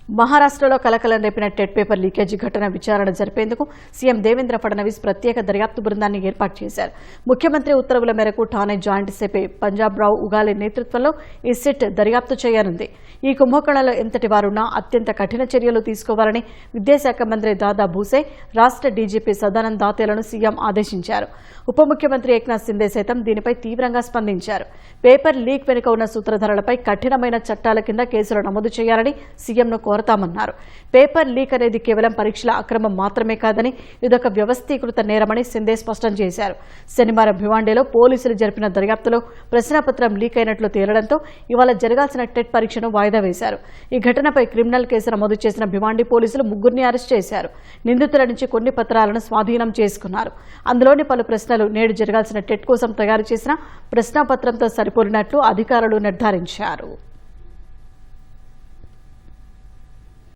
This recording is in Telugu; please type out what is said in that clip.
మహారాష్ట్రలో కలకలం రేపిన టెట్ పేపర్ లీకేజీ ఘటన విచారణ జరిపేందుకు సీఎం దేవేంద్ర ఫడ్నవీస్ ప్రత్యేక దర్యాప్తు బృందాన్ని ఏర్పాటు చేశారు. ముఖ్యమంత్రి ఉత్తర్వుల మేరకు ఠానే జాయింట్ సిపి పంజాబ్ రావు ఉగాలి నేతృత్వంలో ఈ సిట్ దర్యాప్తు చేయనుంది. ఈ కుంభకోణంలో ఎంతటి వారున్నా అత్యంత కఠిన చర్యలు తీసుకోవాలని విద్యాశాఖ మంత్రి దాదా భూసే, రాష్ట్ర డీజీపీ సదానంద్ దాతేలను సీఎం ఆదేశించారు. ఉప ముఖ్యమంత్రి ఏక్నాథ్ సిందే సైతం దీనిపై తీవ్రంగా స్పందించారు. పేపర్ లీక్ వెనుక ఉన్న సూత్రధారులపై కఠినమైన చట్టాల కింద కేసులు నమోదు చేయాలని సీఎంను కోరతామన్నారు. పేపర్ లీక్ అనేది కేవలం పరీక్షల అక్రమం మాత్రమే కాదని ఇదొక వ్యవస్థీకృత నేరమని సిందే స్పష్టం చేశారు. శనివారం భివాండీలో పోలీసులు జరిపిన దర్యాప్తులో ప్రశ్నాపత్రం లీక్ అయినట్లు తేలడంతో ఇవాళ జరగాల్సిన టెట్ పరీక్షను వాయిదా వేశారు. ఈ ఘటనపై క్రిమినల్ కేసు నమోదు చేసిన భివాండీ పోలీసులు ముగ్గురిని అరెస్ట్ చేశారు. నిందితుల నుంచి కొన్ని పత్రాలను స్వాధీనం చేసుకున్నారు. అందులోని పలు ప్రశ్నలు నేడు జరగాల్సిన టెట్ కోసం తయారు చేసిన ప్రశ్నాపత్రంతో సరిపోలినట్లు అధికారులు నిర్ధారించారు.